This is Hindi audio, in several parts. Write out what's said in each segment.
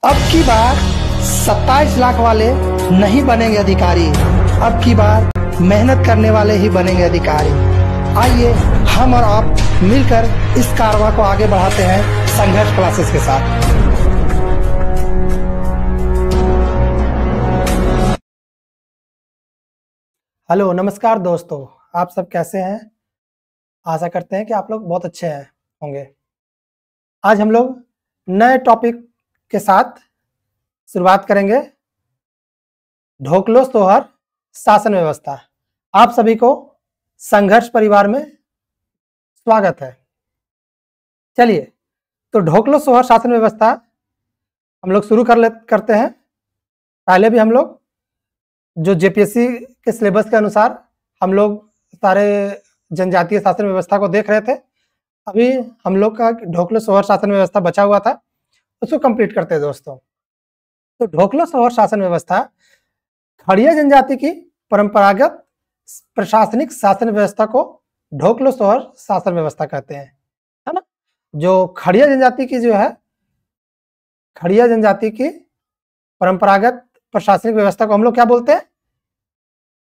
अब की बार 27 लाख वाले नहीं बनेंगे अधिकारी। अब की बार मेहनत करने वाले ही बनेंगे अधिकारी। आइए हम और आप मिलकर इस कारवां को आगे बढ़ाते हैं संघर्ष क्लासेस के साथ। हेलो, नमस्कार दोस्तों, आप सब कैसे हैं? आशा करते हैं कि आप लोग बहुत अच्छे हैं होंगे। आज हम लोग नए टॉपिक के साथ शुरुआत करेंगे। ढोकलो सोहर शासन व्यवस्था। आप सभी को संघर्ष परिवार में स्वागत है। चलिए, तो ढोकलो सोहर शासन व्यवस्था हम लोग शुरू करते हैं। पहले भी हम लोग जो जेपीएससी के सिलेबस के अनुसार हम लोग सारे जनजातीय शासन व्यवस्था को देख रहे थे। अभी हम लोग का ढोकलो सोहर शासन व्यवस्था बचा हुआ था, उसको कंप्लीट करते हैं दोस्तों। तो ढोकलो सोहर शासन व्यवस्था खड़िया जनजाति की परंपरागत प्रशासनिक शासन व्यवस्था को ढोकलो सोहर शासन व्यवस्था कहते हैं, है ना। जो खड़िया जनजाति की जो है, खड़िया जनजाति की परंपरागत प्रशासनिक व्यवस्था को हम लोग क्या बोलते हैं?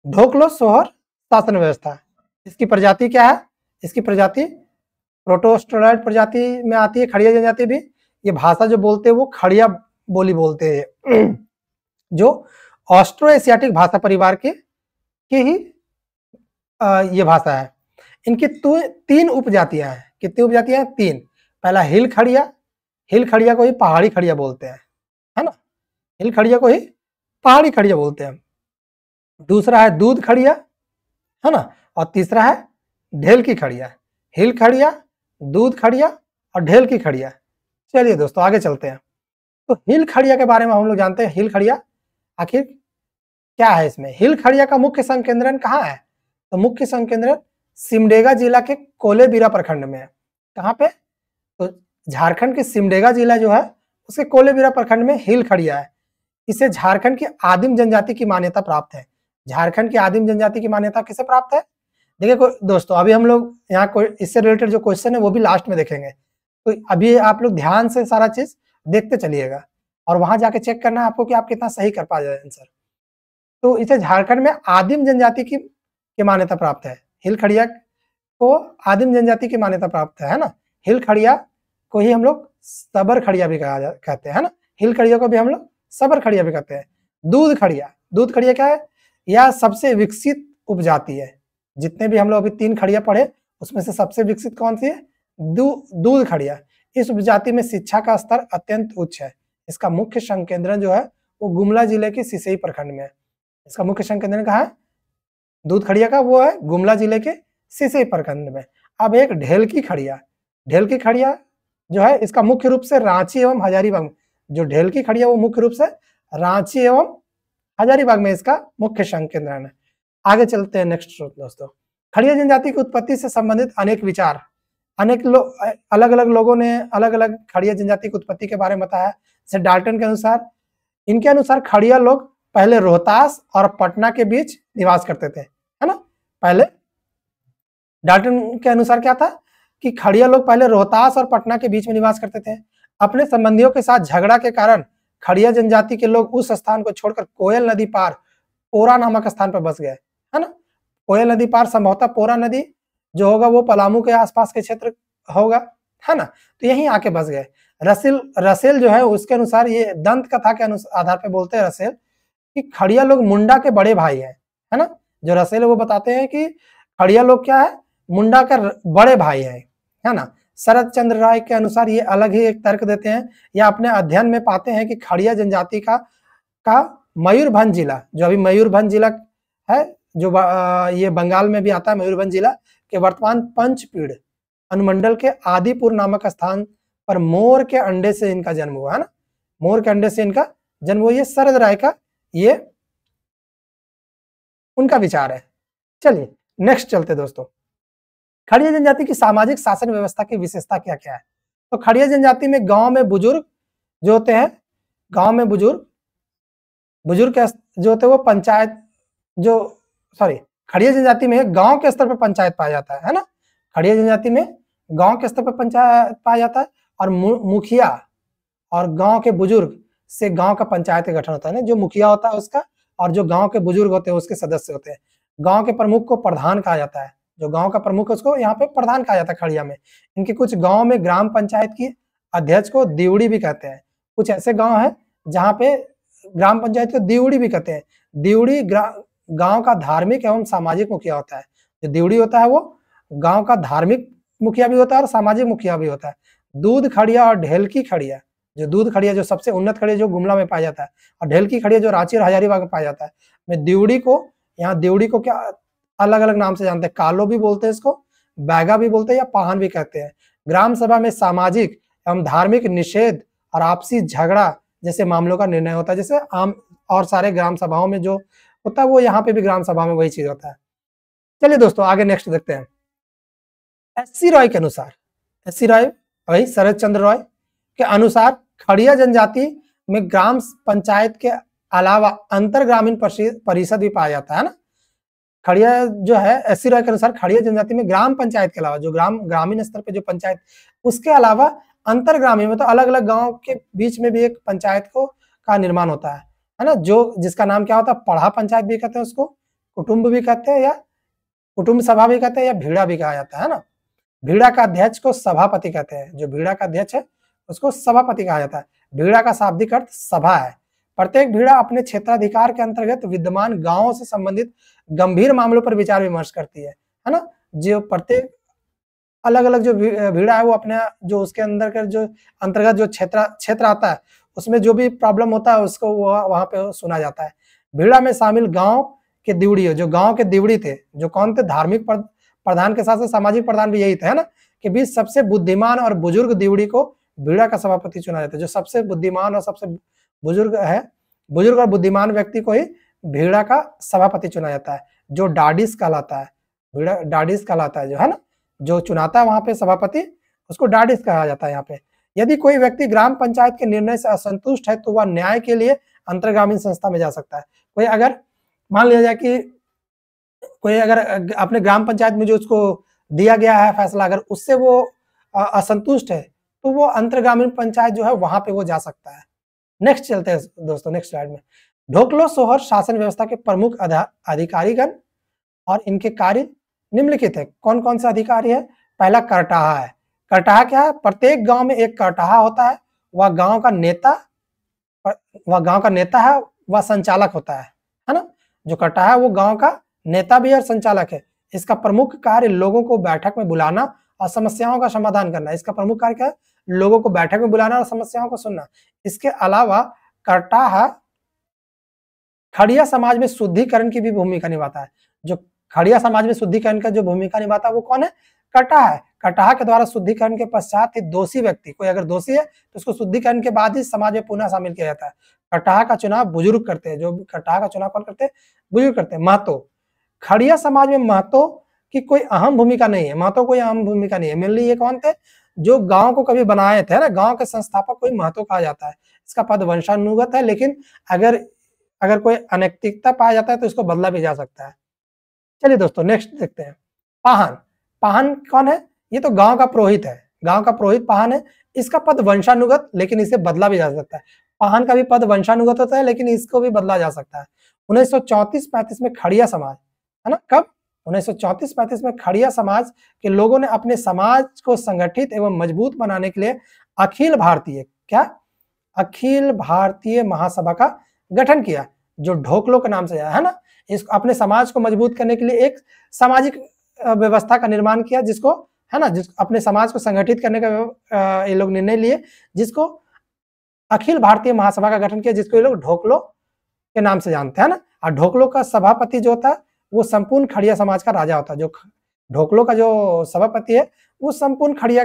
ढोकलो सोहर शासन व्यवस्था। इसकी प्रजाति क्या है? इसकी प्रजाति प्रोटोस्टेरॉइड प्रजाति में आती है खड़िया जनजाति भी। ये भाषा जो बोलते हैं वो खड़िया बोली बोलते हैं, जो ऑस्ट्रो एशियाटिक भाषा परिवार की ही ये भाषा है। इनकी तीन उपजातियां हैं। कितनी उपजातियां हैं? तीन। पहला हिल खड़िया, हिल खड़िया को ही पहाड़ी खड़िया बोलते हैं, है ना। हिल खड़िया को ही पहाड़ी खड़िया बोलते हैं। दूसरा है दूध खड़िया, है ना। और तीसरा है ढेल की खड़िया। हिल खड़िया, दूध खड़िया और ढेल की खड़िया। चलिए दोस्तों, आगे चलते हैं। तो हिल खड़िया के बारे में हम लोग जानते हैं। हिल खड़िया आखिर क्या है? इसमें हिल खड़िया का मुख्य संकेंद्रण कहाँ है? तो मुख्य संकेंद्रण सिमडेगा जिला के कोलेबिरा प्रखंड में है। कहाँ पे? तो झारखंड के सिमडेगा जिला जो है उसके कोलेबिरा प्रखंड में हिल खड़िया है। इसे झारखंड की आदिम जनजाति की मान्यता प्राप्त है। झारखंड की आदिम जनजाति की मान्यता किसे प्राप्त है? देखिए दोस्तों, अभी हम लोग यहाँ कोई इससे रिलेटेड जो क्वेश्चन है वो भी लास्ट में देखेंगे। तो अभी आप लोग ध्यान से सारा चीज देखते चलिएगा और वहां जाके चेक करना है आपको कि आप कितना सही कर पा जाए आंसर। तो इसे झारखंड में आदिम जनजाति की मान्यता प्राप्त है। हिल खड़िया को आदिम जनजाति की मान्यता प्राप्त है ना। हिल खड़िया को ही हम लोग सबर खड़िया भी कहते हैं ना। हिल खड़िया को भी हम लोग सबर खड़िया भी कहते हैं। दूध खड़िया, दूध खड़िया क्या है? यह सबसे विकसित उपजाति है। जितने भी हम लोग अभी तीन खड़िया पढ़े उसमें से सबसे विकसित कौन सी है? दूध खड़िया। इस उपजाति में शिक्षा का स्तर अत्यंत उच्च है। इसका मुख्य संकेंद्रण जो है वो गुमला जिले के सिसई प्रखंड में है। इसका मुख्य संकेंद्रण कहाँ है? दूध खड़िया का वो है गुमला जिले के सिसई प्रखंड में। अब एक ढेल की खड़िया, ढेल की खड़िया जो है इसका मुख्य रूप से रांची एवं हजारीबाग, जो ढेल की खड़िया वो मुख्य रूप से रांची एवं हजारीबाग में इसका मुख्य संकेंद्रण है। आगे चलते हैं नेक्स्ट दोस्तों। खड़िया जनजाति की उत्पत्ति से संबंधित अनेक विचार, अनेक लोग अलग अलग लोगों ने अलग अलग खड़िया जनजाति की उत्पत्ति के बारे में बताया। जैसे डाल्टन के अनुसार, इनके अनुसार खड़िया लोग पहले रोहतास और पटना के बीच निवास करते थे, है ना। पहले डाल्टन के अनुसार क्या था कि खड़िया लोग पहले रोहतास और पटना के बीच में निवास करते थे। अपने संबंधियों के साथ झगड़ा के कारण खड़िया जनजाति के लोग उस स्थान को छोड़कर कोयल नदी पार पोरा नामक स्थान पर बस गए, है ना। कोयल नदी पार संभवतः पोरा नदी जो होगा वो पलामू के आसपास के क्षेत्र होगा, है ना। तो यहीं आके बस गए। रसेल जो है उसके अनुसार, ये दंत कथा के आधार पर बोलते हैं रसेल कि खड़िया लोग मुंडा के बड़े भाई हैं, है ना। जो रसेल है वो बताते हैं कि खड़िया लोग क्या है? मुंडा का बड़े भाई है ना। शरद चंद्र राय के अनुसार ये अलग ही एक तर्क देते हैं, या अपने अध्ययन में पाते हैं कि खड़िया जनजाति का मयूरभंज जिला, जो अभी मयूरभंज जिला है, जो ये बंगाल में भी आता है, मयूरभंज जिला के वर्तमान पंचपीड़ अनुमंडल के आदिपुर नामक स्थान पर मोर के अंडे से इनका जन्म हुआ, है ना। मोर के अंडे से इनका जन्म हुआ। ये शरद राय का ये उनका विचार है। चलिए नेक्स्ट चलते दोस्तों। खड़िया जनजाति की सामाजिक शासन व्यवस्था की विशेषता क्या क्या है? तो खड़िया जनजाति में गांव में बुजुर्ग जो होते हैं, गांव में बुजुर्ग जो होते हैं वो पंचायत खड़िया जनजाति में गांव के स्तर पर पंचायत पाया जाता है ना। खड़िया जनजाति में गांव के स्तर पर पंचायत पाया जाता है और मुखिया और गांव के बुजुर्ग से गांव का पंचायत का गठन होता है ना, जो मुखिया होता है उसका और जो गांव के बुजुर्ग होते हैं उसके सदस्य होते हैं। गांव के प्रमुख को प्रधान कहा जाता है, जो गांव का प्रमुख है उसको यहाँ पे प्रधान कहा जाता है खड़िया में। इनके कुछ गांव में ग्राम पंचायत की अध्यक्ष को दिवड़ी भी कहते हैं। कुछ ऐसे गांव है जहाँ पे ग्राम पंचायत को दिवड़ी भी कहते हैं। दिवड़ी गांव का धार्मिक एवं सामाजिक मुखिया होता है। जो दिवड़ी होता है वो गांव का धार्मिक मुखिया भी होता है और सामाजिक मुखिया भी होता है। दूध खड़िया और ढेलकी खड़िया, जो दूध खड़िया जो सबसे उन्नत खड़िया जो गुमला में पाया जाता है, और ढेलकी खड़िया जो रांची और हजारीबाग में पाया जाता है। में दिवड़ी को, यहाँ दिवड़ी को क्या अलग अलग नाम से जानते हैं, कालो भी बोलते हैं इसको, बैगा भी बोलते हैं या पाहन भी कहते हैं। ग्राम सभा में सामाजिक एवं धार्मिक निषेध और आपसी झगड़ा जैसे मामलों का निर्णय होता है। जैसे आम और सारे ग्राम सभाओं में जो होता है वो यहाँ पे भी ग्राम सभा में वही चीज होता है। चलिए दोस्तों आगे नेक्स्ट देखते हैं। एस.सी. रॉय के अनुसार, एस.सी. रॉय वही शरद चंद्र रॉय के अनुसार खड़िया जनजाति में ग्राम पंचायत के अलावा अंतर ग्रामीण परिषद भी पाया जाता है ना। खड़िया जो है एस.सी. रॉय के अनुसार खड़िया जनजाति में ग्राम पंचायत के अलावा जो ग्रामीण स्तर पे जो पंचायत, उसके अलावा अंतर ग्रामीण में तो अलग अलग गांव के बीच में भी एक पंचायत का निर्माण होता है ना, जो जिसका नाम क्या होता है, पढ़ा पंचायत भी कहते हैं उसको, कुटुंब भी कहते हैं या कुटुंब सभा भी कहते हैं या भीड़ा भी कहा जाता है ना। भीड़ा का अध्यक्ष को सभापति कहते हैं। जो भीड़ा का अध्यक्ष है उसको सभापति कहा जाता है। भीड़ा का शाब्दिक अर्थ सभा है। प्रत्येक भीड़ा अपने क्षेत्राधिकार के अंतर्गत विद्यमान गांवों से संबंधित गंभीर मामलों पर विचार विमर्श करती है ना। जो प्रत्येक अलग अलग जो भीड़ा है वो अपने जो उसके अंदर का जो अंतर्गत जो क्षेत्र आता है उसमें जो भी प्रॉब्लम होता है उसको वहां पे सुना जाता है। भीड़ा में शामिल गांव के दिवड़ी, जो गांव के दिवड़ी थे, जो कौन थे, धार्मिक प्रधान के साथ साथ सामाजिक प्रधान भी यही थे, है ना, कि बीच सबसे बुद्धिमान और बुजुर्ग दिवड़ी को भीड़ा का सभापति चुना जाता है। जो सबसे बुद्धिमान और सबसे बुजुर्ग है, बुजुर्ग और बुद्धिमान व्यक्ति को ही भीड़ा का सभापति चुना जाता है, जो डाडिस कहलाता है। भीड़ा डाडिस कहलाता है, जो है ना, जो चुनाता है वहां पे सभापति, उसको डाडिस कहा जाता है यहाँ पे। यदि कोई व्यक्ति ग्राम पंचायत के निर्णय से असंतुष्ट है तो वह न्याय के लिए अंतर्ग्रामीण संस्था में जा सकता है। कोई अगर मान लिया जाए कि कोई अगर अपने ग्राम पंचायत में जो उसको दिया गया है फैसला, अगर उससे वो असंतुष्ट है तो वो अंतर्ग्रामीण पंचायत जो है वहां पे वो जा सकता है। नेक्स्ट चलते हैं दोस्तों, नेक्स्ट स्लाइड में। ढोकलो सोहर शासन व्यवस्था के प्रमुख अधिकारीगण और इनके कार्य निम्नलिखित है। कौन कौन से अधिकारी है? पहला करटाहा है। करटाहा क्या है? प्रत्येक गांव में एक करटाहा होता है। वह गांव का नेता है, वह संचालक होता है ना। जो करटाहा है वो गांव का नेता भी और संचालक है। इसका प्रमुख कार्य लोगों को बैठक में बुलाना और समस्याओं का समाधान करना। इसका प्रमुख कार्य क्या है? लोगों को बैठक में बुलाना और समस्याओं को सुनना। इसके अलावा करटाहा खड़िया समाज में शुद्धिकरण की भी भूमिका निभाता है। जो खड़िया समाज में शुद्धिकरण का जो भूमिका निभाता है वो कौन है? करटाहा है। करटाहा के द्वारा शुद्धिकरण के पश्चात ही दोषी व्यक्ति, कोई अगर दोषी है तो उसको शुद्धिकरण के बाद ही समाज में पुनः शामिल किया जाता है। करटाहा का चुनाव बुजुर्ग करते हैं। जो करटाहा का चुनाव कौन करते हैं? बुजुर्ग करते हैं। महतो, खड़िया समाज में महतो की कोई अहम भूमिका नहीं है। महतो कोई अहम भूमिका नहीं है। मेनली ये कौन थे? जो गांव को कभी बनाए थे ना, गांव के संस्थापक कोई महतो कहा जाता है। इसका पद वंशानुगत है, लेकिन अगर कोई अनैतिकता पाया जाता है तो इसको बदला भी जा सकता है। चलिए दोस्तों नेक्स्ट देखते हैं। पाहन, पाहन कौन है? ये तो गांव का पुरोहित है। गांव का पुरोहित पाहन है। इसका पद वंशानुगत, लेकिन इसे बदला भी जा सकता है। पाहन का भी पद वंशानुगत होता है, लेकिन इसको भी बदला जा सकता है। 1934-35 में खड़िया समाज, है ना, कब? 1934-35 में खड़िया समाज के लोगों ने अपने समाज को संगठित एवं मजबूत बनाने के लिए अखिल भारतीय महासभा का गठन किया, जो ढोकलो के नाम से है ना। इस अपने समाज को मजबूत करने के लिए एक सामाजिक व्यवस्था का निर्माण किया, जिसको है ना, जिस अपने समाज को संगठित करने का ये लोग निर्णय लिए, जिसको अखिल भारतीय महासभा का गठन किया, जिसको ये लोग ढोकलो के नाम से जानते हैं ना। और ढोकलो का सभापति जो होता है वो संपूर्ण खड़िया समाज का राजा होता है। जो ढोकलो का जो सभापति है वो संपूर्ण खड़िया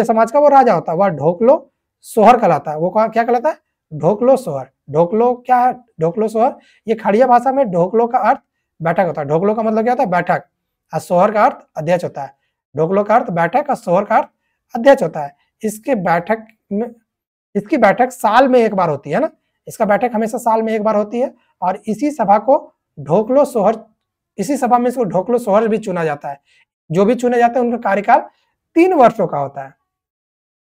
समाज का वो राजा होता है। वह ढोकलो सोहर कहलाता है। वो क्या कहलाता है? ढोकलो सोहर। ढोकलो क्या है? ढोकलो सोहर। ये खड़िया भाषा में ढोकलो का अर्थ बैठक होता है। ढोकलो का मतलब क्या होता है? बैठक। और सोहर का अर्थ अध्यक्ष होता है। ढोकलो का अर्थ बैठक और सोहर का अर्थ अध्यक्ष होता है। इसकी बैठक साल में एक बार होती है ना। इसका बैठक हमेशा साल में एक बार होती है, और इसी सभा में इसको ढोकलो सोहर भी चुना जाता है। जो भी चुने जाते हैं उनका कार्यकाल 3 वर्षों का होता है।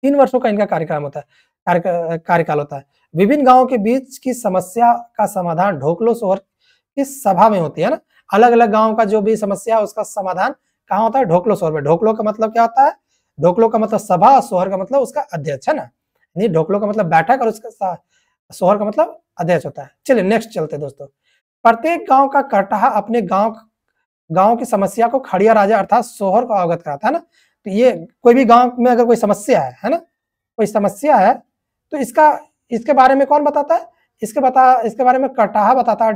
3 वर्षों का इनका कार्यकाल होता है। कार्यकाल होता है। विभिन्न गांवों के बीच की समस्या का समाधान ढोकलो सोहर की सभा में होती है ना। अलग अलग गांव का जो भी समस्या उसका समाधान कहाँ होता है? ढोकलो सोहर में। ढोकलो का मतलब क्या होता है? ढोकलो का मतलब सभा और सोहर का मतलब उसका अध्यक्ष है ना। नहीं, ढोकलो का मतलब बैठक और उसका सोहर का मतलब अध्यक्ष होता है। चलिए नेक्स्ट चलते दोस्तों। प्रत्येक गांव का कटाहा अपने गांव की समस्या को खड़िया राजा अर्थात सोहर को अवगत कराता है ना। तो ये कोई भी गांव में अगर कोई समस्या है ना, कोई समस्या है तो इसके बारे में कौन बताता है? इसके बारे में कटाहा बताता है।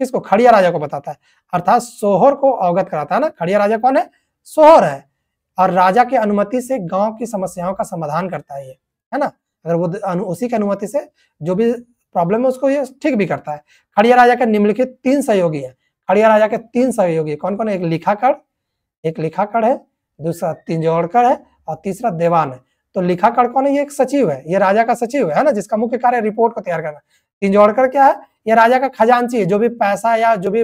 किसको? खड़िया राजा को बताता है, अर्थात सोहर को अवगत कराता है ना। खड़िया राजा कौन है? सोहर है। और राजा की अनुमति से गांव की समस्याओं का समाधान करता है ये, है ना। अगर वो उसी की अनुमति से जो भी प्रॉब्लम है उसको ये ठीक भी करता है। खड़िया राजा के निम्नलिखित 3 सहयोगी हैं। खड़िया राजा के 3 सहयोगी कौन कौन है? एक लिखाकड़ है, दूसरा तिंजौड़कर है और तीसरा देवान है। तो लिखाकड़ कौन है? ये एक सचिव है, ये राजा का सचिव है ना, जिसका मुख्य कार्य रिपोर्ट को तैयार करना। तिंजौड़कर क्या है? ये राजा का खजांची है, जो भी पैसा या जो भी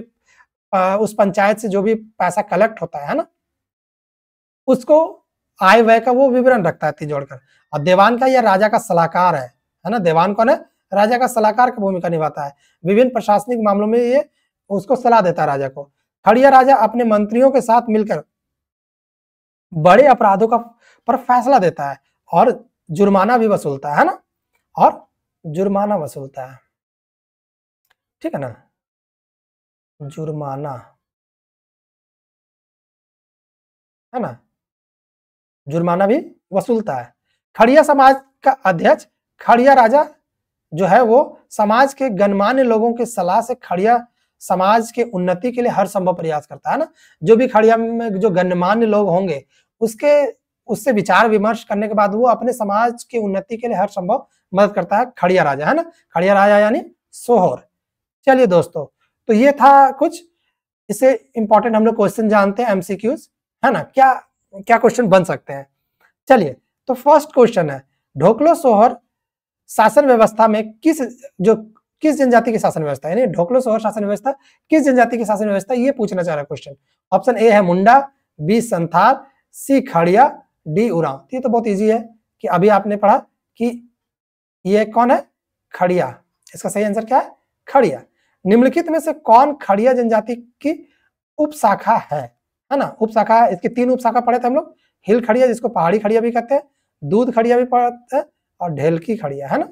उस पंचायत से जो भी पैसा कलेक्ट होता है ना, उसको आय व्यय का वो विवरण रखता है तिंजौड़कर। और देवान का, ये राजा का सलाहकार है ना। देवान कौन है? राजा का सलाहकार की भूमिका निभाता है। विभिन्न प्रशासनिक मामलों में ये उसको सलाह देता है राजा को। खड़िया राजा अपने मंत्रियों के साथ मिलकर बड़े अपराधों का पर फैसला देता है और जुर्माना भी वसूलता है ना, और जुर्माना वसूलता है, ठीक है ना। जुर्माना है ना, जुर्माना भी वसूलता है। खड़िया समाज का अध्यक्ष खड़िया राजा जो है वो समाज के गणमान्य लोगों की सलाह से खड़िया समाज के उन्नति के लिए हर संभव प्रयास करता है ना। जो भी खड़िया में जो गणमान्य लोग होंगे उससे विचार विमर्श करने के बाद वो अपने समाज की उन्नति के लिए हर संभव मदद करता है खड़िया राजा, है ना। खड़िया राजा यानी सोहर। चलिए दोस्तों, तो ये था कुछ, इससे इंपॉर्टेंट हम लोग क्वेश्चन जानते हैं, एमसीक्यूज, है ना। क्या क्या क्वेश्चन बन सकते हैं? चलिए, तो फर्स्ट क्वेश्चन है, ढोकलो सोहर शासन व्यवस्था में किस जनजाति की शासन व्यवस्था, यानी ढोकलो सोहर शासन व्यवस्था किस जनजाति की शासन व्यवस्था, ये पूछना चाह रहा है क्वेश्चन। ऑप्शन ए है मुंडा, बी संथाल, सी खड़िया, डी उरांव। ये तो बहुत इजी है कि अभी आपने पढ़ा कि ये कौन है? खड़िया। इसका सही आंसर क्या है? खड़िया। निम्नलिखित में से कौन खड़िया जनजाति की उपशाखा है ना। उपशाखा है, इसकी 3 उपशाखा पढ़े थे हम लोग। हिल खड़िया, जिसको पहाड़ी खड़िया भी कहते हैं, दूध खड़िया भी पढ़ते हैं, और ढेलकी खड़िया, है ना।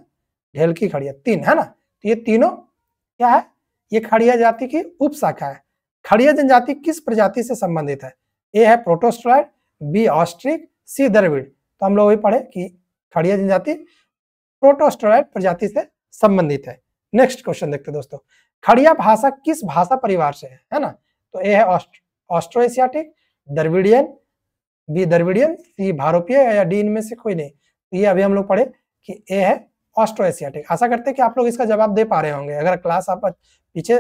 ढेलकी खड़िया 3 है ना। तो ये तीनों क्या है? ये खड़िया जाति की उपशाखा है। खड़िया जनजाति किस प्रजाति से संबंधित है? ए है प्रोटोस्ट्राइड, बी ऑस्ट्रिक, सी द्रविड़। तो हम लोग भी पढ़े कि खड़िया जनजाति प्रोटोस्ट्राइड प्रजाति से संबंधित है। नेक्स्ट क्वेश्चन देखते हैं दोस्तों। खड़िया भाषा किस भाषा परिवार से है ना। तो ए है Austro Asiatic, Dravidian, B Dravidian, C भारोपीय, या डी इनमें से कोई नहीं। तो ये अभी हम लोग पढ़े कि ए है ऑस्ट्रो एशियाटिक। आशा करते हैं कि आप लोग इसका जवाब दे पा रहे होंगे, अगर क्लास आप पीछे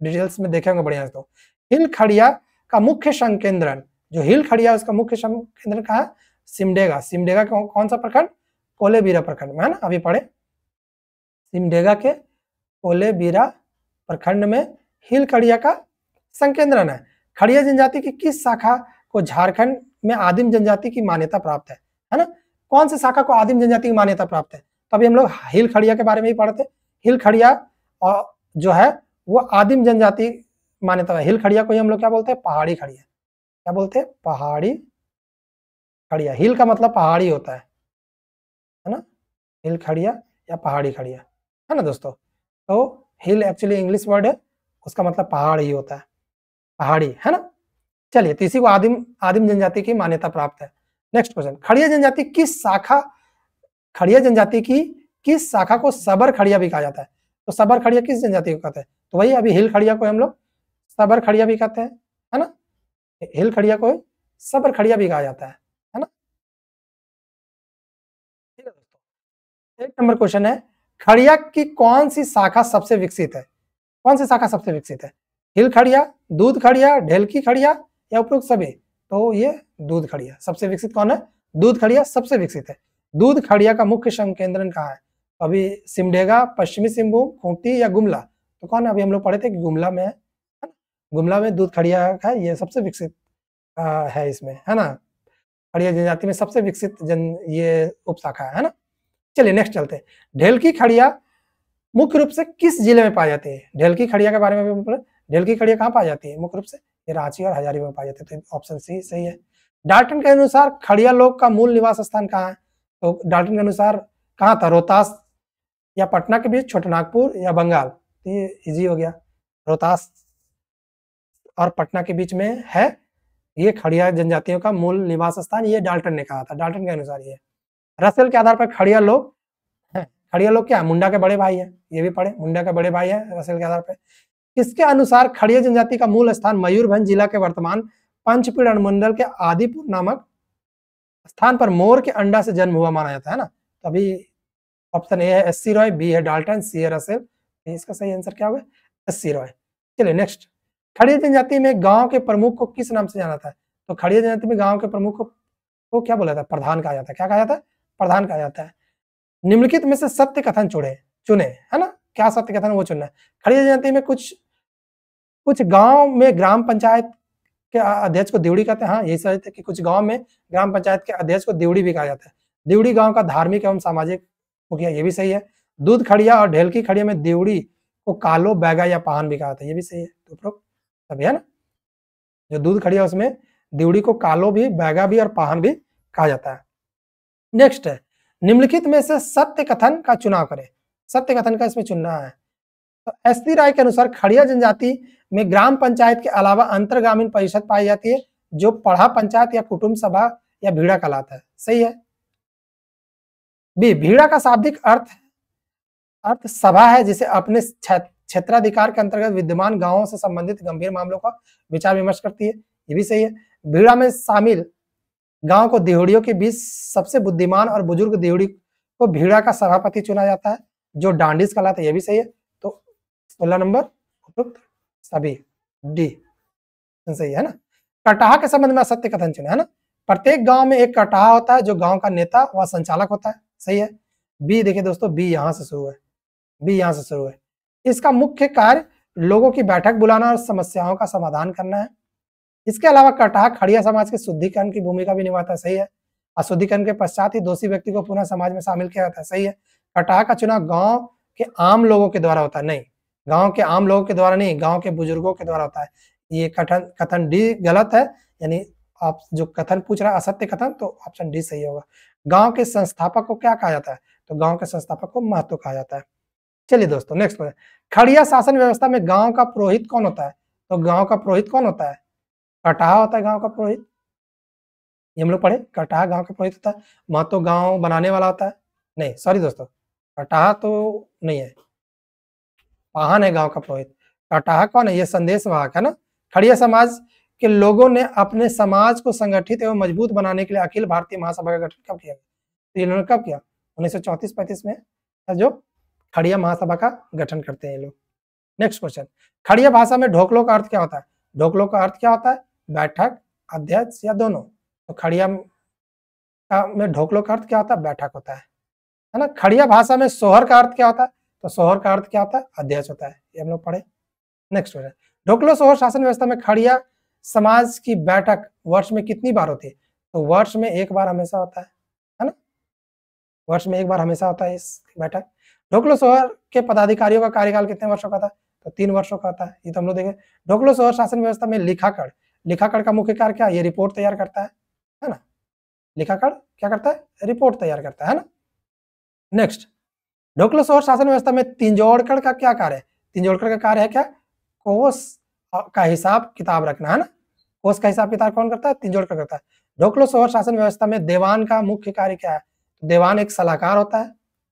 डिटेल्स में देखे होंगे बढ़िया। तो हिल खड़िया का मुख्य संकेंद्रण, जो हिल खड़िया उसका मुख्य संकेंद्रण कहाँ है? सिमडेगा। सिमडेगा कौन सा प्रखंड? कोलेबिरा प्रखंड में, है ना। अभी पढ़े सिमडेगा के कोलेबिरा प्रखंड में हिल खड़िया का संकेंद्रण है। खड़िया जनजाति की किस शाखा को झारखंड में आदिम जनजाति की मान्यता प्राप्त है ना। कौन सी शाखा को आदिम जनजाति की मान्यता प्राप्त है? तो अभी हम लोग हिल खड़िया के बारे में ही पढ़ते। हिल खड़िया जो है वो आदिम जनजाति मान्यता है। हिल खड़िया को ही हम लोग क्या बोलते हैं? पहाड़ी खड़िया। क्या बोलते हैं? पहाड़ी खड़िया। हिल का मतलब पहाड़ी होता है ना। हिल खड़िया या पहाड़ी खड़िया, है ना दोस्तों। तो हिल एक्चुअली इंग्लिश वर्ड है, उसका मतलब पहाड़ ही होता है, पहाड़ी, है ना। चलिए, तो इसी को आदिम जनजाति की मान्यता प्राप्त है। नेक्स्ट क्वेश्चन, खड़िया जनजाति की किस शाखा को सबर खड़िया भी कहा जाता है? तो सबर खड़िया किस जनजाति को कहते हैं? तो वही अभी हिल खड़िया को हम लोग सबर खड़िया भी कहते हैं, है ना। हिल खड़िया को सबर खड़िया भी कहा जाता है ना। ठीक है दोस्तों, 1 नंबर क्वेश्चन है, खड़िया की कौन सी शाखा सबसे विकसित है? कौन सी शाखा सबसे विकसित है? हिल खड़िया, दूध खड़िया, ढेलकी खड़िया, या उपरोक्त सभी? तो ये दूध खड़िया सबसे विकसित कौन है? दूध खड़िया सबसे विकसित है। दूध खड़िया का मुख्य संकेंद्रण कहाँ है? अभी सिमडेगा, पश्चिमी सिंहभूम, खूंटी, या गुमला? तो कौन है? अभी हम लोग पढ़े थे कि गुमला में है। गुमला में दूध खड़िया है, ये सबसे विकसित है इसमें, है ना। खड़िया जनजाति में सबसे विकसित ये उपशाखा है ना। चलिए नेक्स्ट चलते हैं। ढेलकी खड़िया मुख्य रूप से किस जिले में पाई जाती है? ढेलकी खड़िया के बारे में भी, ढेलकी खड़िया कहाँ पाई जाती है मुख्य रूप से? ये रांची और हजारीबाग में पाई जाती है, तो ऑप्शन सी सही है। डाल्टन के अनुसार खड़िया लोग का मूल निवास स्थान कहाँ है? तो डाल्टन के अनुसार कहाँ था? रोहतास या पटना के बीच, छोटानागपुर या बंगाल? तो ये इजी हो गया, रोहतास और पटना के बीच में है ये खड़िया जनजातियों का मूल निवास स्थान, ये डाल्टन ने कहा था, डाल्टन के अनुसार ये। रसेल के आधार पर खड़िया लोग हैं, खड़िया लोग क्या है? मुंडा के बड़े भाई है, ये भी पढ़े, मुंडा के बड़े भाई है रसेल के आधार पर। इसके अनुसार खड़िया जनजाति का मूल स्थान मयूरभंज जिला के वर्तमान पंचपीड़ अनुमंडल के आदिपुर नामक स्थान पर मोर के अंडा से जन्म हुआ माना जाता है ना। तो अभी ऑप्शन ए है एस.सी. रॉय, बी है डाल्टन, सी है रसेल। इसका सही आंसर क्या होगा? एस.सी. रॉय। चलिए नेक्स्ट, खड़िया जनजाति में गांव के प्रमुख को किस नाम से जाना था? तो खड़िया जनजाति में गांव के प्रमुख को क्या बोला था? प्रधान कहा जाता है। क्या कहा जाता है? प्रधान कहा जाता है। निम्नलिखित में से सत्य कथन चुने, है ना, क्या सत्य कथन वो चुनना है। खड़िया जनजाति में कुछ गांव में ग्राम पंचायत के अध्यक्ष को दिवड़ी कहते हैं। हाँ, यही सही है कि कुछ गांव में ग्राम पंचायत के अध्यक्ष को दिवड़ी भी कहा जाता है। दिवड़ी गांव का धार्मिक एवं सामाजिक मुखिया, ये भी सही है। दूध खड़िया और ढेलकी खड़िया में दिवड़ी को कालो, बैगा या पाहन भी कहा जाता है, ये भी सही है। तो सभी है ना, जो दूध खड़िया उसमें दिवड़ी को कालो भी, बैगा भी और पाहन भी कहा जाता है। नेक्स्ट है, निम्नलिखित में से सत्य कथन का चुनाव करें। सत्य कथन का इसमें चुनना है। तो एस.सी. राय के अनुसार खड़िया जनजाति में ग्राम पंचायत के अलावा अंतर ग्रामीण परिषद पाई जाती है, जो पढ़ा पंचायत या कुटुंब सभा या भीड़ा कहलाता है। सही है। बी, भीड़ा का शाब्दिक अर्थ सभा है, जिसे अपने क्षेत्राधिकार के अंतर्गत विद्यमान गांवों से संबंधित गंभीर मामलों का विचार विमर्श करती है, ये भी सही है। भीड़ा में शामिल गांव को दिहुड़ियों के बीच सबसे बुद्धिमान और बुजुर्ग दिहुड़ी को भीड़ा का सभापति चुना जाता है, जो डांडिस कहलाता है, ये भी सही है। तो 16 नंबर उपयुक्त सभी, डी सही है ना। कटाहा के संबंध में सत्य कथन चुना है ना। प्रत्येक गांव में एक कटाहा होता है, जो गांव का नेता व संचालक होता है। सही है। बी देखिए दोस्तों, बी यहां से शुरू है, बी यहां से शुरू है। इसका मुख्य कार्य लोगों की बैठक बुलाना और समस्याओं का समाधान करना है। इसके अलावा कटाहा खड़िया समाज के शुद्धिकरण की भूमिका भी निभाता है। सही है। अशुद्धिकरण के पश्चात ही दोषी व्यक्ति को पुनः समाज में शामिल किया जाता है। सही है। कटाहा का चुनाव गांव के आम लोगों के द्वारा होता है, नहीं, गांव के आम लोगों के द्वारा नहीं, गांव के बुजुर्गों के द्वारा होता है। ये कथन डी गलत है, यानी आप जो कथन पूछ रहा है असत्य कथन, तो ऑप्शन डी सही होगा। गांव के संस्थापक को क्या कहा जाता है? तो गांव के संस्थापक को महतो कहा जाता है। चलिए दोस्तों नेक्स्ट क्वेश्चन, खड़िया शासन व्यवस्था में गांव का पुरोहित कौन होता है? तो गांव का पुरोहित कौन होता है? कटाहा होता है गांव का पुरोहित, ये हम लोग पढ़े, कटाहा गांव का पुरोहित होता है। महतो गांव बनाने वाला होता है, नहीं सॉरी दोस्तों, कटाहा तो नहीं है, पाहन है गांव का पुरोहित। कटाहा कौन है? ये संदेश वाहक है ना। खड़िया समाज के लोगों ने अपने समाज को संगठित एवं मजबूत बनाने के लिए अखिल भारतीय महासभा का गठन कब किया? तो इन्होंने कब किया? 1934-35 में, जो खड़िया महासभा का गठन करते हैं ये लोग। नेक्स्ट क्वेश्चन, खड़िया भाषा में ढोकलो का अर्थ क्या होता है? ढोकलो का अर्थ क्या होता है? बैठक, अध्यक्ष या दोनों? तो खड़िया में ढोकलो का अर्थ क्या होता है? बैठक होता है ना। खड़िया भाषा में सोहर का अर्थ क्या होता है? तो सोहर का अर्थ क्या होता है? अध्यक्ष होता है, ये हम लोग पढ़े। नेक्स्ट क्वेश्चन, ढोकलो सोहर शासन व्यवस्था में खड़िया समाज की बैठक वर्ष में कितनी बार होती है? तो वर्ष में एक बार हमेशा होता है ना, वर्ष में एक बार हमेशा होता है इस बैठक। ढोकलो सोहर के पदाधिकारियों का कार्यकाल कितने वर्षों का था? तो 3 वर्षों का होता है, ये तो हम लोग देखें। ढोकलो सोहर शासन व्यवस्था में लिखाकड़ का मुख्य कार्य क्या है? ये रिपोर्ट तैयार करता है ना। लिखाकड़ क्या करता है? रिपोर्ट तैयार करता है ना। नेक्स्ट, ढोकलो सोहर शासन व्यवस्था में तिंजोड़कड़ का क्या कार्य है? तिंजोड़कड़ का कार्य है क्या? कोष का हिसाब किताब रखना, है ना। कोष का हिसाब किताब कौन करता है? तिंजोड़कड़ करता है। ढोकलो सोहर शासन व्यवस्था में देवान का मुख्य कार्य क्या है? देवान एक सलाहकार होता है,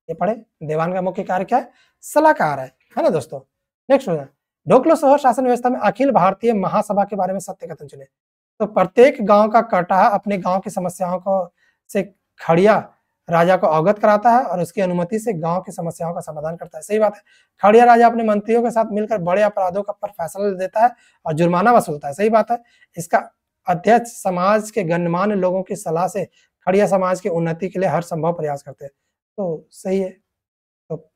ये पढ़े। देवान का मुख्य कार्य क्या है? सलाहकार है ना दोस्तों। नेक्स्ट हो, ढोकलो सोहर शासन व्यवस्था में अखिल भारतीय महासभा के बारे में सत्य कथन चुने। तो प्रत्येक गांव का कटाहा अपने गांव की समस्याओं को से खड़िया राजा को अवगत कराता है और उसकी अनुमति से गांव की समस्याओं का समाधान करता है। सही बात है। खड़िया राजा अपने मंत्रियों के साथ मिलकर बड़े अपराधों का पर फैसला देता है और जुर्माना वसूलता है। सही बात है। इसका अध्यक्ष समाज के गणमान्य लोगों की सलाह से खड़िया समाज की उन्नति के लिए हर संभव प्रयास करते हैं। तो सही है, तो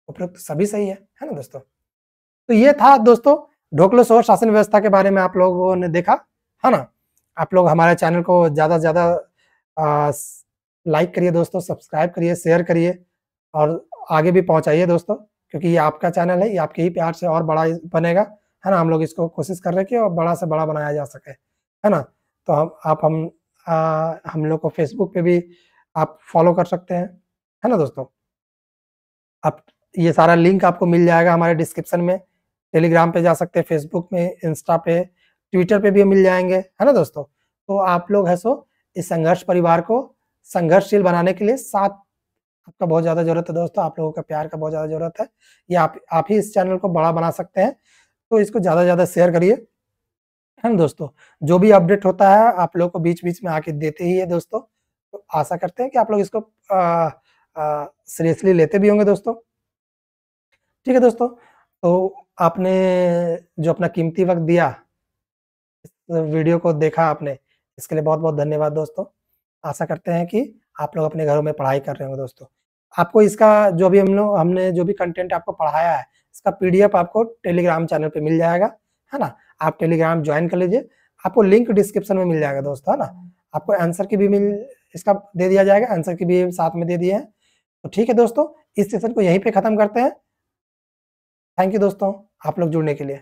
उपयुक्त सभी सही है ना दोस्तों। तो ये था दोस्तों ढोकलो सोहर शासन व्यवस्था के बारे में आप लोगों ने देखा, है ना। आप लोग हमारे चैनल को ज़्यादा से ज़्यादा लाइक करिए दोस्तों, सब्सक्राइब करिए, शेयर करिए और आगे भी पहुँचाइए दोस्तों, क्योंकि ये आपका चैनल है, ये आपके ही प्यार से और बड़ा बनेगा, है ना? हम लोग इसको कोशिश कर रहे हैं कि और बड़ा से बड़ा बनाया जा सके, है ना? तो हम लोग को फ़ेसबुक पे भी आप फ़ॉलो कर सकते हैं, है ना दोस्तों? आप ये सारा लिंक आपको मिल जाएगा हमारे डिस्क्रिप्शन में, टेलीग्राम पे जा सकते हैं, फ़ेसबुक में, इंस्टा पे, ट्विटर पे भी मिल जाएँगे, है ना दोस्तों? तो आप लोग है सो इस संघर्ष परिवार को संघर्षशील बनाने के लिए साथ आपका बहुत ज़्यादा ज़रूरत है दोस्तों, आप लोगों का प्यार का बहुत ज़्यादा ज़रूरत है। ये आप ही इस चैनल को बड़ा बना सकते हैं, तो इसको ज़्यादा से ज़्यादा शेयर करिए, है ना दोस्तों? जो भी अपडेट होता है आप लोग को बीच-बीच में आके देते ही है दोस्तों, तो आशा करते हैं कि आप लोग इसको सीरियसली लेते भी होंगे दोस्तों। ठीक है दोस्तों, तो आपने जो अपना कीमती वक़्त दिया, इस वीडियो को देखा आपने, इसके लिए बहुत-बहुत धन्यवाद दोस्तों। आशा करते हैं कि आप लोग अपने घरों में पढ़ाई कर रहे होंगे दोस्तों। आपको इसका जो भी हमने जो भी कंटेंट आपको पढ़ाया है, इसका पीडीएफ आपको टेलीग्राम चैनल पे मिल जाएगा, है ना? आप टेलीग्राम जॉइन कर लीजिए, आपको लिंक डिस्क्रिप्शन में मिल जाएगा दोस्तों, है ना? आपको आंसर की भी इसका दे दिया जाएगा, आंसर की भी साथ में दे दिए हैं। तो ठीक है दोस्तों, इस सेशन को यहीं पे खत्म करते हैं। थैंक यू दोस्तों, आप लोग जुड़ने के लिए।